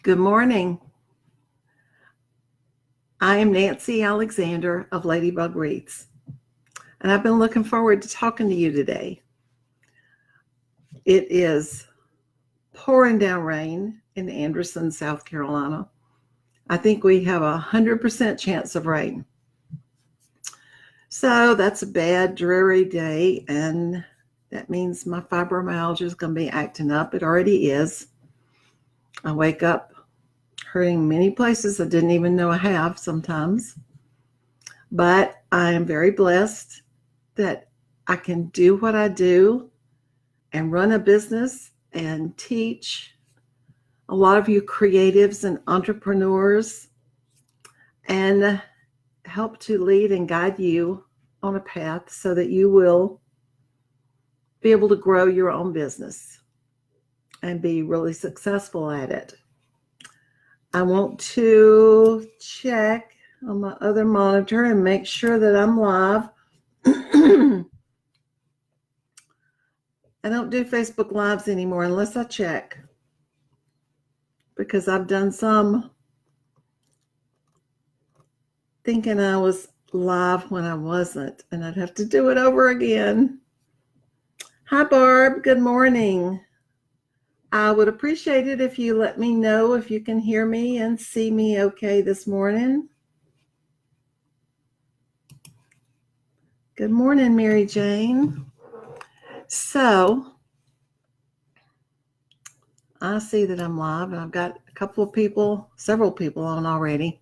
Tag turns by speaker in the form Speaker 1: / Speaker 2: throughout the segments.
Speaker 1: Good morning. I am Nancy Alexander of Ladybug Wreaths, and I've been looking forward to talking to you today. It is pouring down rain in Anderson, South Carolina. I think we have 100% chance of rain. So that's a bad, dreary day, and that means my fibromyalgia is going to be acting up. It already is. I wake up hurting many places I didn't even know I have sometimes. But I am very blessed that I can do what I do and run a business and teach a lot of you creatives and entrepreneurs and help to lead and guide you on a path so that you will be able to grow your own business and be really successful at it. I want to check on my other monitor and make sure that I'm live. I don't do Facebook Lives anymore unless I check, because I've done some thinking I was live when I wasn't, and I'd have to do it over again. Hi, Barb. Good morning. I would appreciate it if you let me know if you can hear me and see me okay this morning. Good morning, Mary Jane. So I see that I'm live, and I've got several people on already.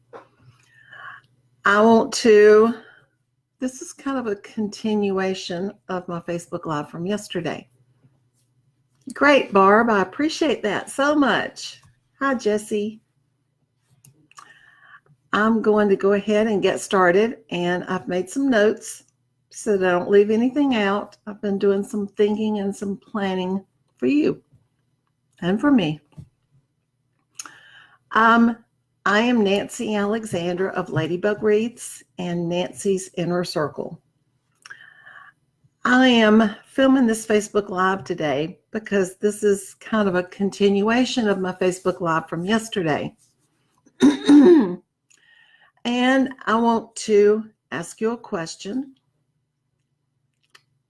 Speaker 1: This is kind of a continuation of my Facebook Live from yesterday. Great, Barb. I appreciate that so much. Hi, Jessie. I'm going to go ahead and get started, and I've made some notes so that I don't leave anything out. I've been doing some thinking and some planning for you and for me. I am Nancy Alexander of Ladybug Wreaths and Nancy's Inner Circle. I am filming this Facebook Live today because this is kind of a continuation of my Facebook Live from yesterday. And I want to ask you a question,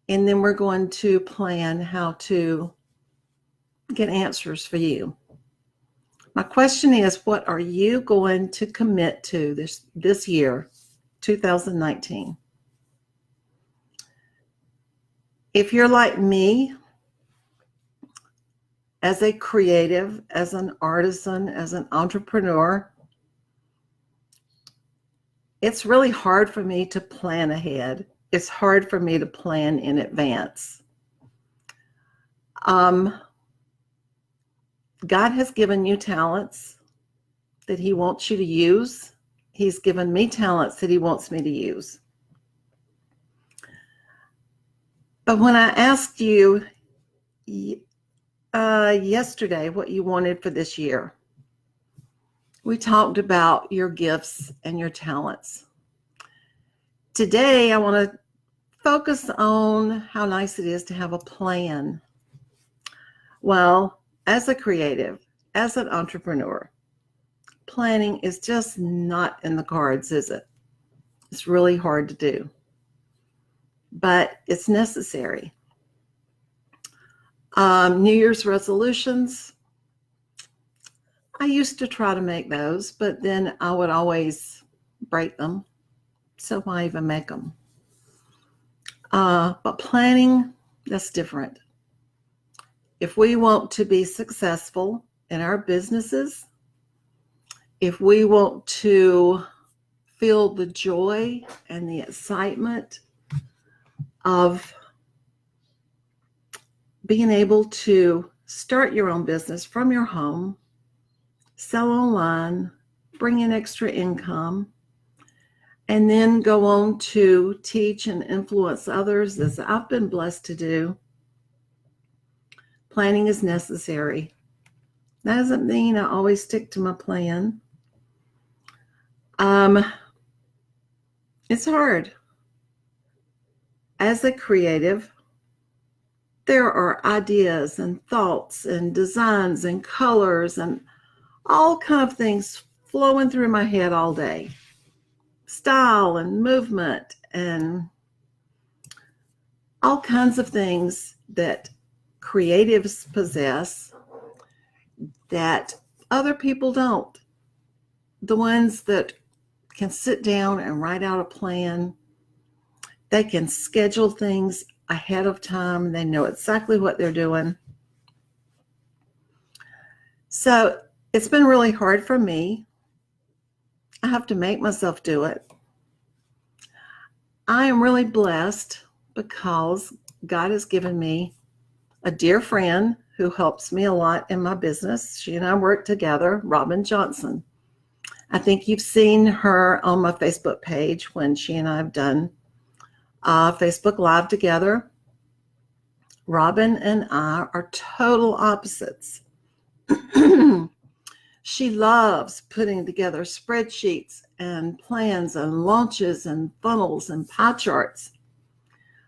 Speaker 1: and then we're going to plan how to get answers for you. My question is, what are you going to commit to this year, 2019? If you're like me, as a creative, as an artisan, as an entrepreneur, it's really hard for me to plan ahead. It's hard for me to plan in advance. God has given you talents that He wants you to use. He's given me talents that He wants me to use. But when I asked you yesterday what you wanted for this year, we talked about your gifts and your talents. Today, I want to focus on how nice it is to have a plan. Well, as a creative, as an entrepreneur, planning is just not in the cards, is it? It's really hard to do, but it's necessary. New Year's resolutions, I used to try to make those, but then I would always break them. So why even make them? But planning, that's different. If we want to be successful in our businesses, if we want to feel the joy and the excitement of being able to start your own business from your home, sell online, bring in extra income, and then go on to teach and influence others, as I've been blessed to do, planning is necessary. That doesn't mean I always stick to my plan. It's hard. As a creative, there are ideas and thoughts and designs and colors and all kind of things flowing through my head all day. Style and movement and all kinds of things that creatives possess that other people don't. The ones that can sit down and write out a plan, they can schedule things ahead of time. They know exactly what they're doing. So it's been really hard for me. I have to make myself do it. I am really blessed because God has given me a dear friend who helps me a lot in my business. She and I work together, Robin Johnson. I think you've seen her on my Facebook page when she and I have done Facebook Live together. Robin and I are total opposites. She loves putting together spreadsheets and plans and launches and funnels and pie charts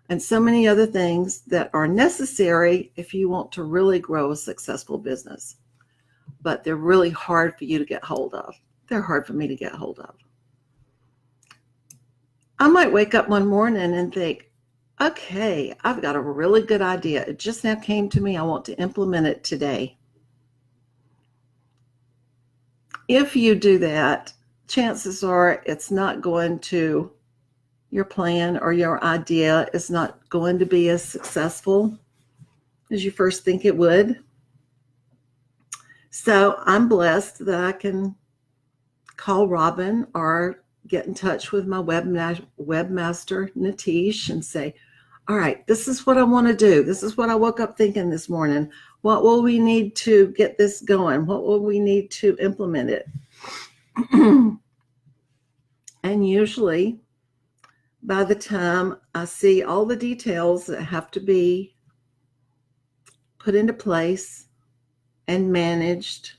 Speaker 1: and so many other things that are necessary if you want to really grow a successful business. But they're really hard for you to get hold of. They're hard for me to get hold of. I might wake up one morning and think, okay, I've got a really good idea. It just now came to me. I want to implement it today. If you do that, chances are it's not going to, your plan or your idea is not going to be as successful as you first think it would. So I'm blessed that I can call Robin or get in touch with my webmaster, Natish, and say, all right, this is what I want to do. This is what I woke up thinking this morning. What will we need to get this going? What will we need to implement it? And usually by the time I see all the details that have to be put into place and managed,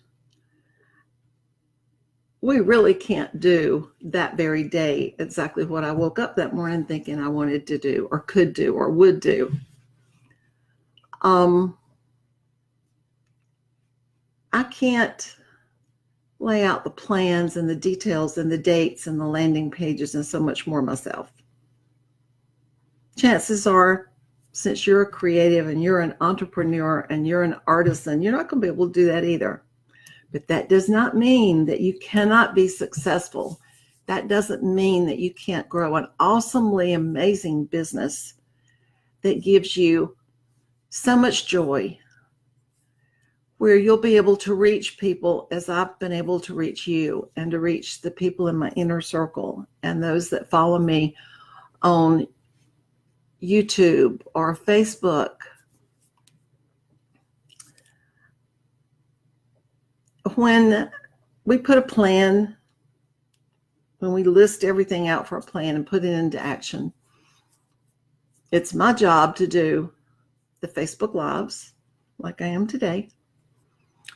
Speaker 1: we really can't do that very day exactly what I woke up that morning thinking I wanted to do or could do or would do. I can't lay out the plans and the details and the dates and the landing pages and so much more myself. Chances are, since you're a creative and you're an entrepreneur and you're an artisan, you're not going to be able to do that either. But that does not mean that you cannot be successful. That doesn't mean that you can't grow an awesomely amazing business that gives you so much joy, where you'll be able to reach people as I've been able to reach you and to reach the people in my inner circle and those that follow me on YouTube or Facebook. When we put a plan, when we list everything out for a plan and put it into action, it's my job to do the Facebook Lives like I am today.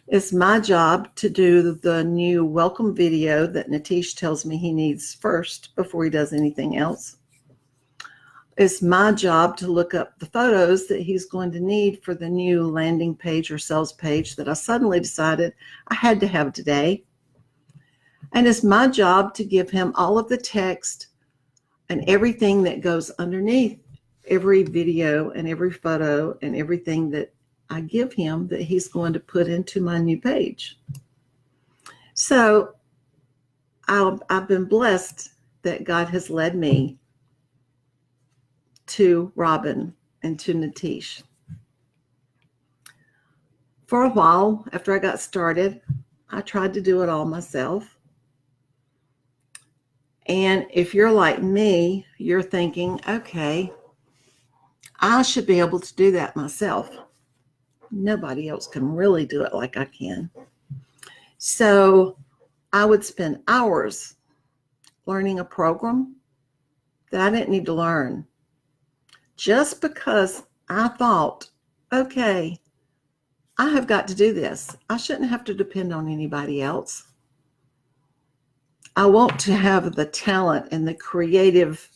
Speaker 1: It's my job to do the new welcome video that Natish tells me he needs first before he does anything else. It's my job to look up the photos that he's going to need for the new landing page or sales page that I suddenly decided I had to have today. And it's my job to give him all of the text and everything that goes underneath every video and every photo and everything that I give him that he's going to put into my new page. So I've been blessed that God has led me to Robin and to Natish. For a while, after I got started, I tried to do it all myself. And if you're like me, you're thinking, okay, I should be able to do that myself. Nobody else can really do it like I can. So I would spend hours learning a program that I didn't need to learn, just because I thought, okay, I have got to do this. I shouldn't have to depend on anybody else. I want to have the talent and the creative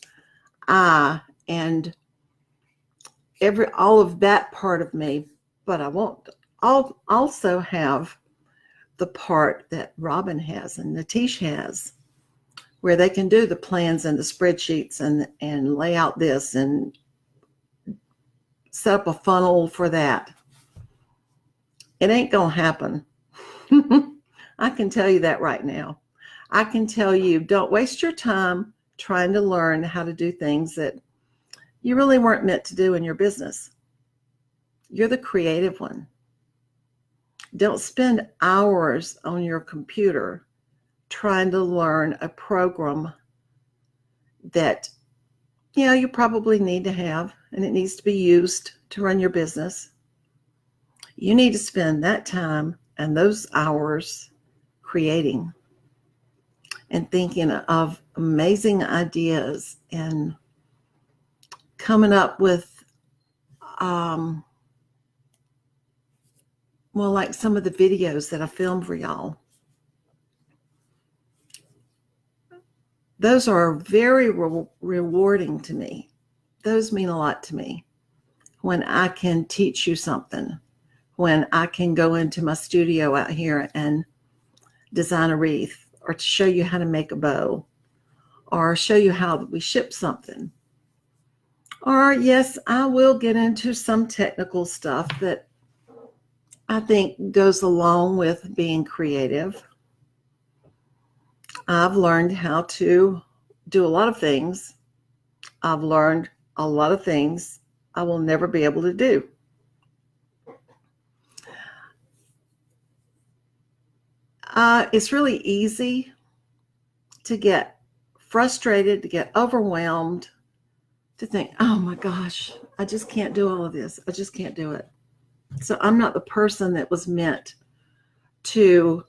Speaker 1: eye and all of that part of me, but I want to also have the part that Robin has and Natish has, where they can do the plans and the spreadsheets and lay out this and set up a funnel for that. It ain't going to happen. I can tell you that right now. I can tell you, don't waste your time trying to learn how to do things that you really weren't meant to do in your business. You're the creative one. Don't spend hours on your computer trying to learn a program that, you probably need to have, and it needs to be used to run your business. You need to spend that time and those hours creating and thinking of amazing ideas and coming up with, like some of the videos that I filmed for y'all. Those are very rewarding to me. Those mean a lot to me. When I can teach you something, when I can go into my studio out here and design a wreath, or to show you how to make a bow, or show you how we ship something. Or yes, I will get into some technical stuff that I think goes along with being creative. I've learned how to do a lot of things. I've learned a lot of things I will never be able to do. It's really easy to get frustrated, to get overwhelmed, to think, oh my gosh, I just can't do all of this. I just can't do it. So I'm not the person that was meant to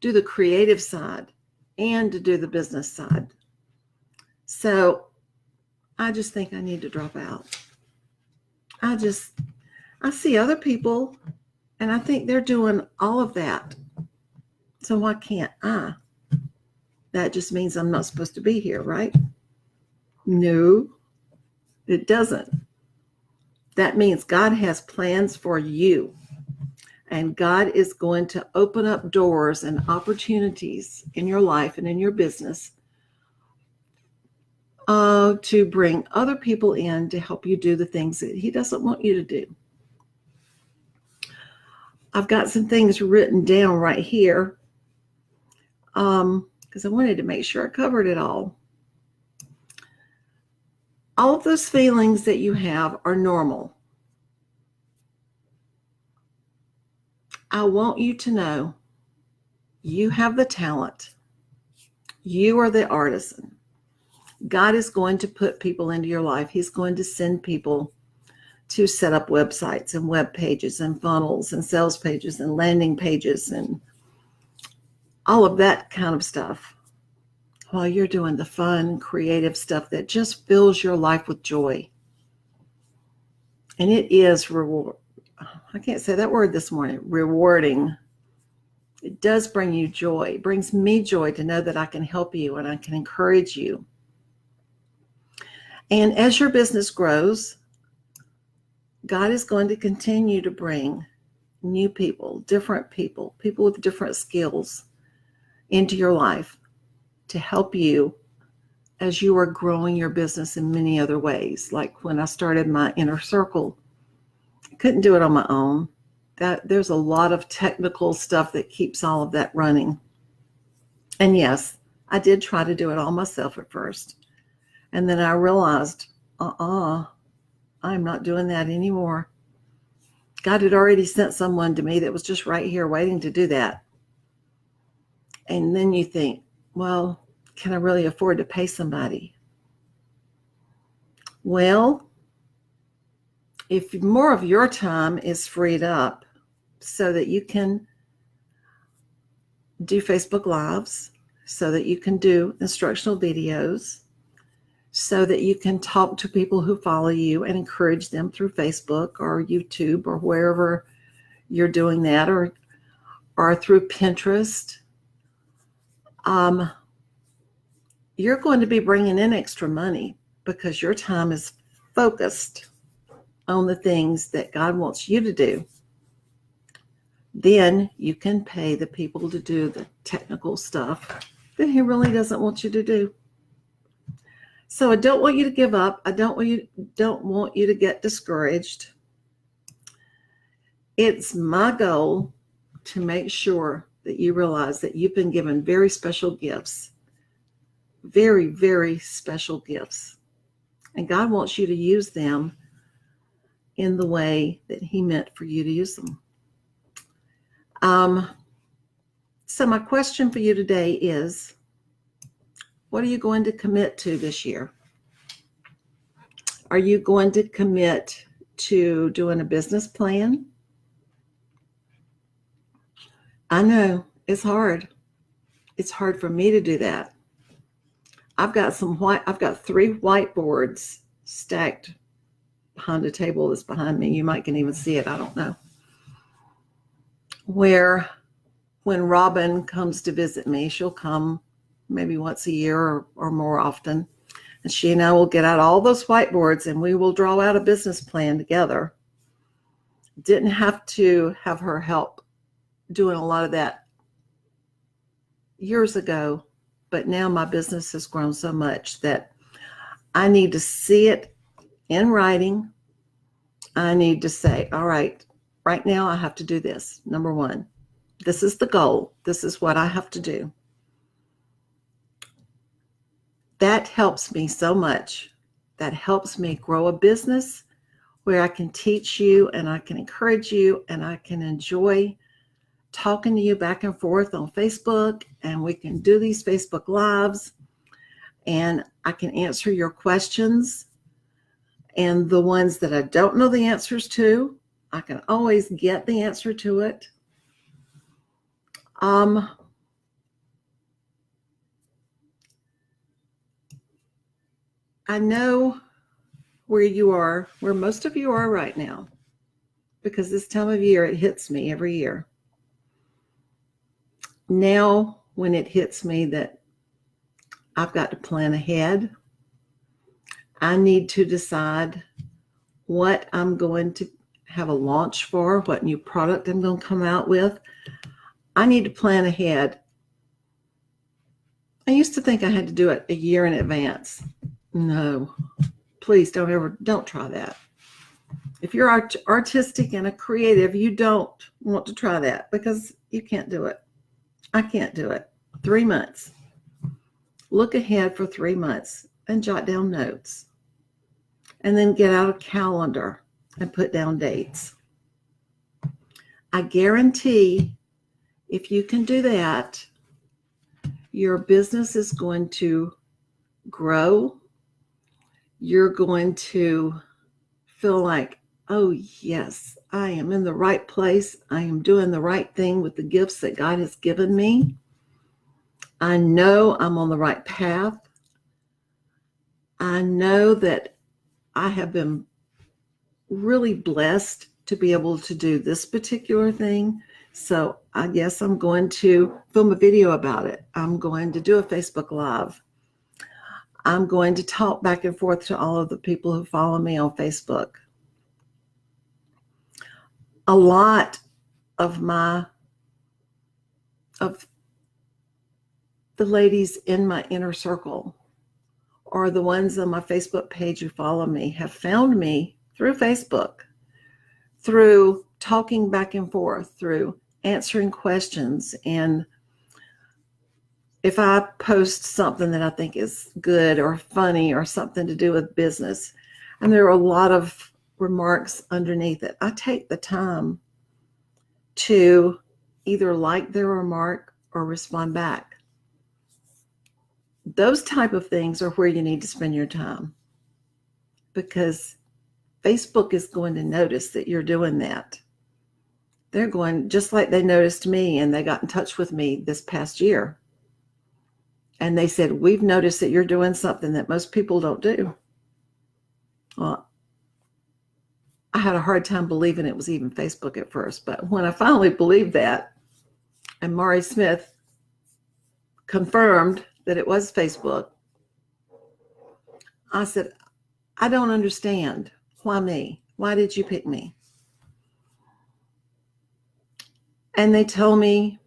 Speaker 1: do the creative side and to do the business side. So I just think I need to drop out. I see other people and I think they're doing all of that. So why can't I? That just means I'm not supposed to be here, right? No, it doesn't. That means God has plans for you. And God is going to open up doors and opportunities in your life and in your business to bring other people in to help you do the things that He doesn't want you to do. I've got some things written down right here because I wanted to make sure I covered it all. All of those feelings that you have are normal. I want you to know you have the talent. You are the artisan. God is going to put people into your life. He's going to send people to set up websites and web pages and funnels and sales pages and landing pages and all of that kind of stuff while you're doing the fun, creative stuff that just fills your life with joy. And it is I can't say that word this morning, rewarding. It does bring you joy. It brings me joy to know that I can help you and I can encourage you. And as your business grows, God is going to continue to bring new people, different people, people with different skills into your life to help you as you are growing your business in many other ways. Like when I started my inner circle, I couldn't do it on my own. There's a lot of technical stuff that keeps all of that running. And yes, I did try to do it all myself at first. And then I realized, I'm not doing that anymore. God had already sent someone to me that was just right here waiting to do that. And then you think, well, can I really afford to pay somebody? Well, if more of your time is freed up so that you can do Facebook Lives, so that you can do instructional videos, so that you can talk to people who follow you and encourage them through Facebook or YouTube or wherever you're doing that, or through Pinterest, you're going to be bringing in extra money because your time is focused on the things that God wants you to do. then you can pay the people to do the technical stuff that he really doesn't want you to do. So I don't want you to give up. I don't want you to get discouraged. It's my goal to make sure that you realize that you've been given very special gifts, very, very special gifts. And God wants you to use them in the way that he meant for you to use them. So my question for you today is, what are you going to commit to this year? Are you going to commit to doing a business plan? I know it's hard. It's hard for me to do that. I've got 3 whiteboards stacked behind a table that's behind me. You might can even see it. I don't know. Where when Robin comes to visit me, she'll come maybe once a year or more often. And she and I will get out all those whiteboards and we will draw out a business plan together. Didn't have to have her help doing a lot of that years ago, but now my business has grown so much that I need to see it in writing. I need to say, all right now I have to do this. Number 1, this is the goal. This is what I have to do. That helps me so much. That helps me grow a business where I can teach you and I can encourage you and I can enjoy talking to you back and forth on Facebook, and we can do these Facebook Lives and I can answer your questions, and the ones that I don't know the answers to, I can always get the answer to it. I know where most of you are right now, because this time of year, it hits me every year. Now, when it hits me that I've got to plan ahead, I need to decide what I'm going to have a launch for, what new product I'm going to come out with. I need to plan ahead. I used to think I had to do it a year in advance. No, please don't try that. If you're artistic and a creative, you don't want to try that because you can't do it. I can't do it. 3 months. Look ahead for 3 months and jot down notes. And then get out a calendar and put down dates. I guarantee if you can do that, your business is going to grow. You're going to feel like, oh yes, I am in the right place. I am doing the right thing with the gifts that God has given me. I know I'm on the right path. I know that I have been really blessed to be able to do this particular thing. So I guess I'm going to film a video about it. I'm going to do a Facebook Live. I'm going to talk back and forth to all of the people who follow me on Facebook. A lot of the ladies in my inner circle, or the ones on my Facebook page who follow me, have found me through Facebook, through talking back and forth, through answering questions. And if I post something that I think is good or funny or something to do with business, and there are a lot of remarks underneath it, I take the time to either like their remark or respond back. Those type of things are where you need to spend your time, because Facebook is going to notice that you're doing that. They're going, just like they noticed me and they got in touch with me this past year. And they said, we've noticed that you're doing something that most people don't do. Well, I had a hard time believing it was even Facebook at first. But when I finally believed that, and Mari Smith confirmed that it was Facebook, I said, I don't understand. Why me? Why did you pick me? And they tell me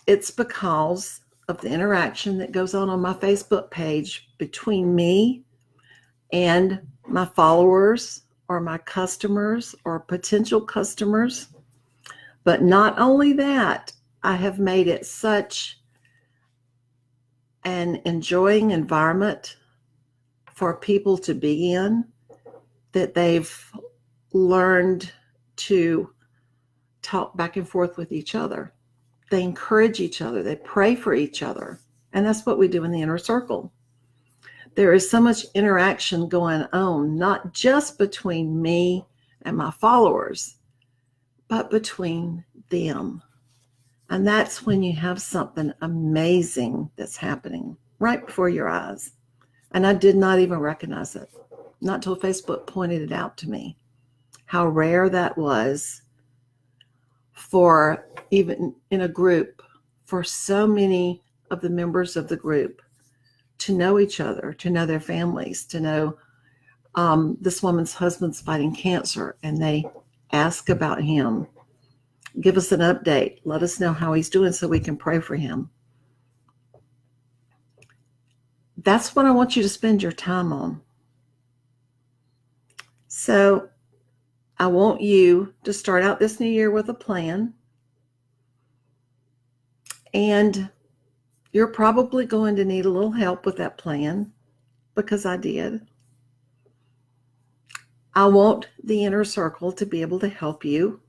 Speaker 1: it's because of the interaction that goes on my Facebook page between me and my followers or my customers or potential customers. But not only that, I have made it such an enjoying environment for people to be in that they've learned to talk back and forth with each other. They encourage each other. They pray for each other. And that's what we do in the inner circle. There is so much interaction going on, not just between me and my followers, but between them. And that's when you have something amazing that's happening right before your eyes. And I did not even recognize it, not until Facebook pointed it out to me, how rare that was for, even in a group, for so many of the members of the group to know each other, to know their families, to know this woman's husband's fighting cancer, and they ask about him. Give us an update. Let us know how he's doing so we can pray for him. That's what I want you to spend your time on. So I want you to start out this new year with a plan. And you're probably going to need a little help with that plan, because I did. I want the inner circle to be able to help you.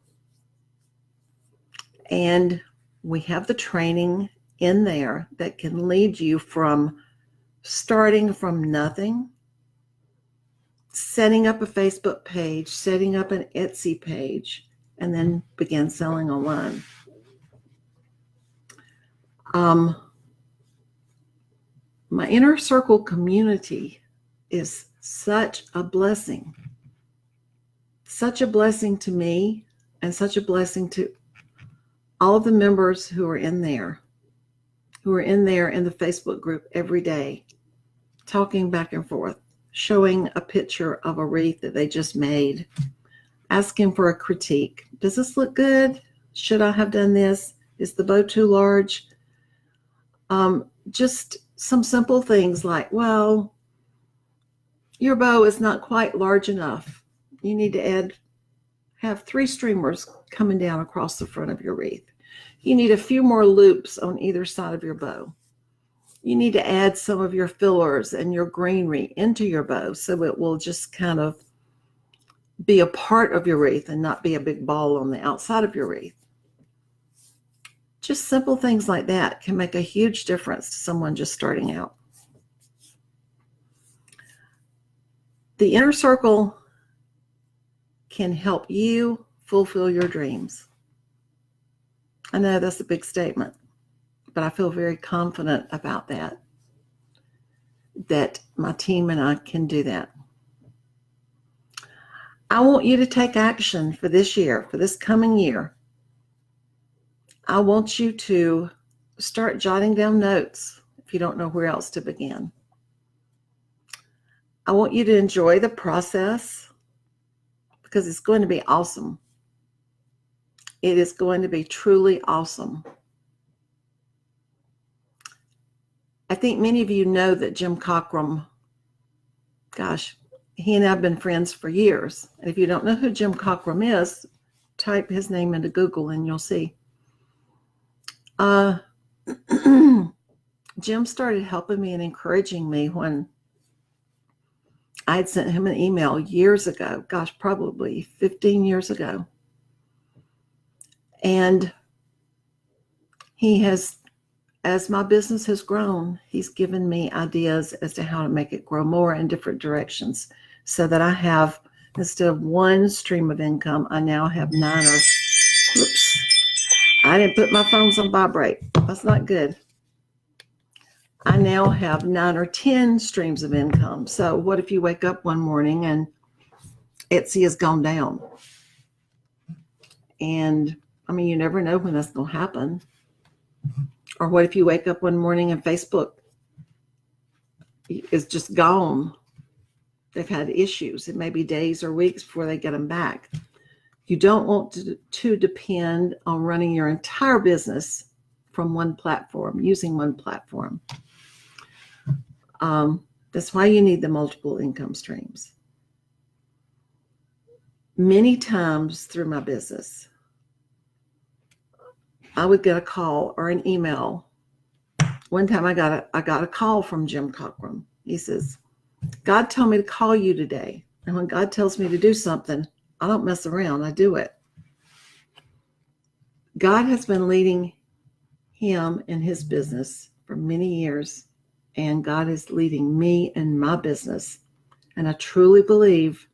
Speaker 1: And we have the training in there that can lead you from starting from nothing, setting up a Facebook page, setting up an Etsy page, and then begin selling online. My inner circle community is such a blessing to me, and such a blessing to all of the members who are in there in the Facebook group every day, talking back and forth, showing a picture of a wreath that they just made, asking for a critique. Does this look good? Should I have done this? Is the bow too large? Just some simple things like, well, your bow is not quite large enough. You need to have 3 streamers coming down across the front of your wreath. You need a few more loops on either side of your bow. You need to add some of your fillers and your greenery into your bow so it will just kind of be a part of your wreath and not be a big ball on the outside of your wreath. Just simple things like that can make a huge difference to someone just starting out. The inner circle can help you fulfill your dreams. I know that's a big statement, but I feel very confident about that my team and I can do that. I want you to take action for this year, for this coming year. I want you to start jotting down notes if you don't know where else to begin. I want you to enjoy the process, because it's going to be awesome. It is going to be truly awesome. I think many of you know that Jim Cockrum, gosh, he and I have been friends for years. And if you don't know who Jim Cockrum is, type his name into Google and you'll see. Jim started helping me and encouraging me when I had sent him an email years ago, gosh, probably 15 years ago. And he has, as my business has grown, he's given me ideas as to how to make it grow more in different directions, so that I have, instead of 1 stream of income, I now have 9 or, whoops, I didn't put my phones on vibrate. That's not good. I now have 9 or 10 streams of income. So what if you wake up one morning and Etsy has gone down? And I mean, you never know when that's going to happen. Or what if you wake up one morning and Facebook is just gone? They've had issues. It may be days or weeks before they get them back. You don't want to depend on running your entire business from one platform, using one platform. That's why you need the multiple income streams. Many times through my business, I would get a call or an email. One time I got a call from Jim Cochran. He says, God told me to call you today. And when God tells me to do something, I don't mess around. I do it. God has been leading him in his business for many years, and God is leading me in my business. And I truly believe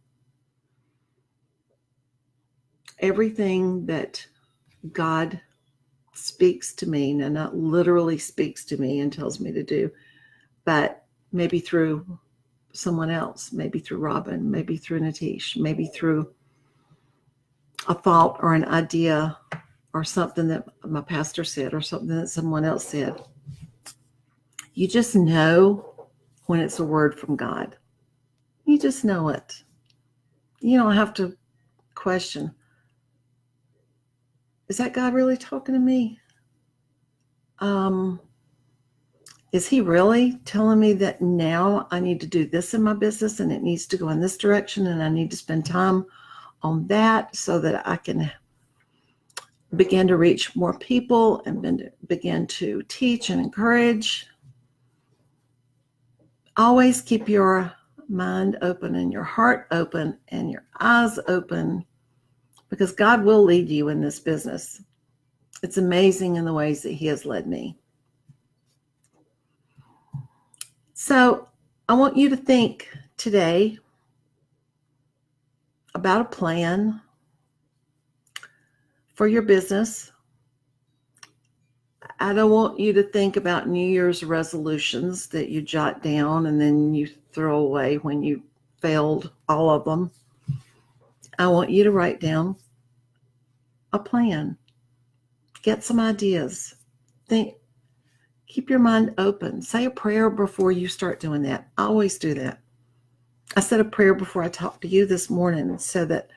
Speaker 1: everything that God speaks to me, now not literally speaks to me and tells me to do, but maybe through someone else, maybe through Robin, maybe through Natish, maybe through a thought or an idea or something that my pastor said or something that someone else said. You just know when it's a word from God. You just know it. You don't have to question, is that God really talking to me? Is he really telling me that now I need to do this in my business and it needs to go in this direction and I need to spend time on that so that I can begin to reach more people and begin to teach and encourage? Always keep your mind open and your heart open and your eyes open, because God will lead you in this business. It's amazing in the ways that he has led me. So I want you to think today about a plan for your business. I don't want you to think about New Year's resolutions that you jot down and then you throw away when you failed all of them. I want you to write down a plan. Get some ideas. Think. Keep your mind open. Say a prayer before you start doing that. I always do that. I said a prayer before I talked to you this morning so that,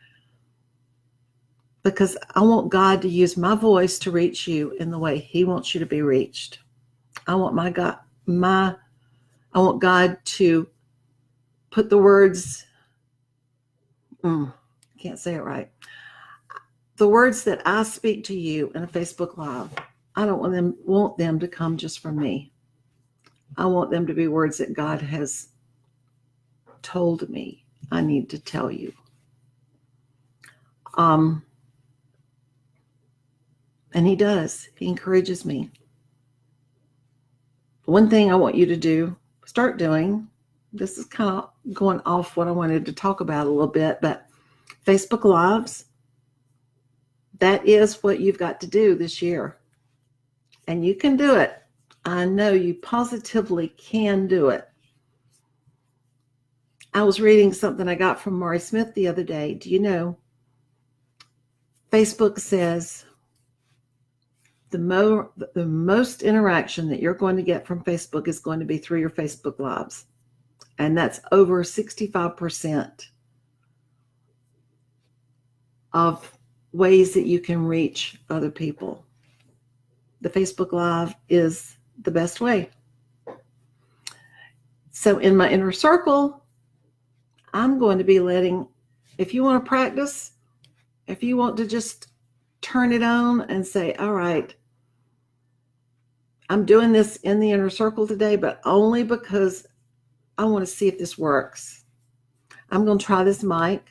Speaker 1: because I want God to use my voice to reach you in the way he wants you to be reached. I want I want God to put the words, can't say it right. The words that I speak to you in a Facebook Live, I don't want them to come just from me. I want them to be words that God has told me I need to tell you. And he does. He encourages me. One thing I want you to start doing, this is kind of going off what I wanted to talk about a little bit, but Facebook Lives, that is what you've got to do this year. And you can do it. I know you positively can do it. I was reading something I got from Maury Smith the other day. Do you know, Facebook says the most interaction that you're going to get from Facebook is going to be through your Facebook Lives. And that's over 65% of ways that you can reach other people. The Facebook Live is the best way. So in my inner circle, I'm going to be if you want to practice, if you want to just turn it on and say, all right, I'm doing this in the inner circle today, but only because I want to see if this works. I'm going to try this mic.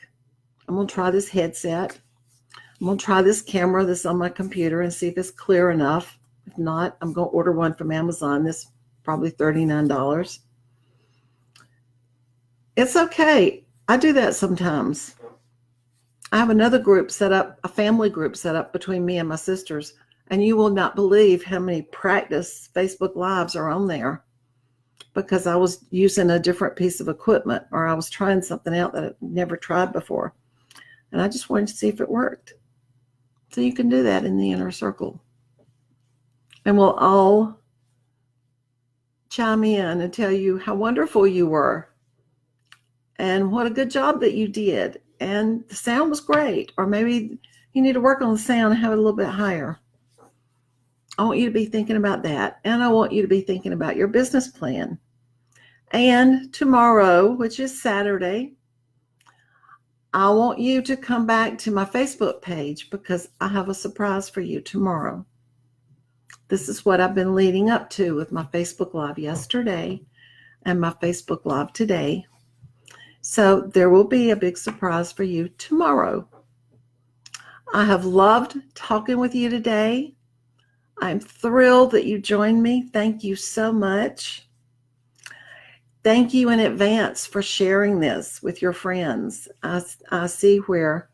Speaker 1: I'm going to try this headset. I'm going to try this camera that's on my computer and see if it's clear enough. If not, I'm going to order one from Amazon. This is probably $39. It's okay. I do that sometimes. I have another group set up, a family group set up between me and my sisters, and you will not believe how many practice Facebook Lives are on there, because I was using a different piece of equipment, or I was trying something out that I'd never tried before. And I just wanted to see if it worked. So you can do that in the inner circle. And we'll all chime in and tell you how wonderful you were and what a good job that you did and the sound was great. Or maybe you need to work on the sound and have it a little bit higher. I want you to be thinking about that. And I want you to be thinking about your business plan. And tomorrow, which is Saturday, I want you to come back to my Facebook page because I have a surprise for you tomorrow. This is what I've been leading up to with my Facebook Live yesterday and my Facebook Live today. So there will be a big surprise for you tomorrow. I have loved talking with you today. I'm thrilled that you joined me. Thank you so much. Thank you in advance for sharing this with your friends. I see where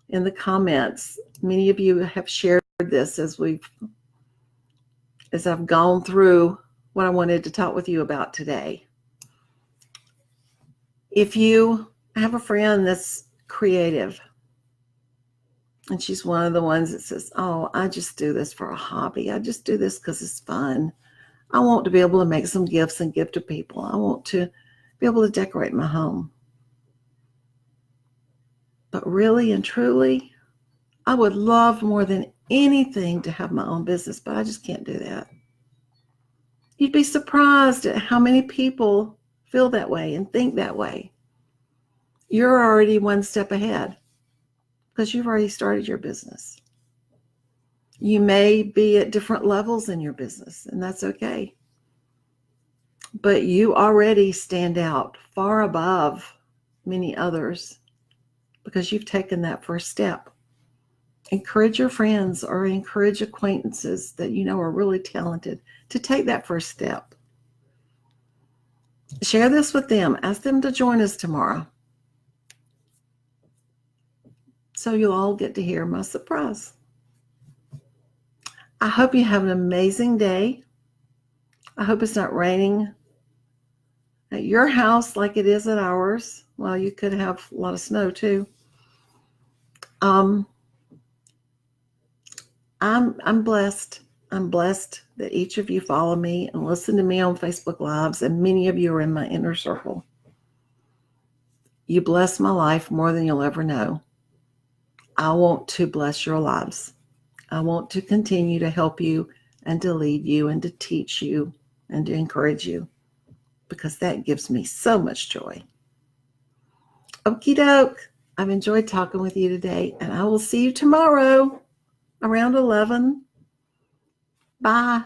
Speaker 1: in the comments, many of you have shared this as I've gone through what I wanted to talk with you about today. If you have a friend that's creative, and she's one of the ones that says, oh, I just do this for a hobby. I just do this because it's fun. I want to be able to make some gifts and give to people. I want to be able to decorate my home. But really and truly, I would love more than anything to have my own business, but I just can't do that. You'd be surprised at how many people feel that way and think that way. You're already one step ahead because you've already started your business. You may be at different levels in your business, and that's okay. But you already stand out far above many others because you've taken that first step. Encourage your friends or encourage acquaintances that you know are really talented to take that first step. Share this with them. Ask them to join us tomorrow. So you'll all get to hear my surprise. I hope you have an amazing day. I hope it's not raining at your house like it is at ours. Well, you could have a lot of snow too. I'm blessed. I'm blessed that each of you follow me and listen to me on Facebook Lives, and many of you are in my inner circle. You bless my life more than you'll ever know. I want to bless your lives. I want to continue to help you and to lead you and to teach you and to encourage you because that gives me so much joy. Okie doke. I've enjoyed talking with you today, and I will see you tomorrow around 11. Bye.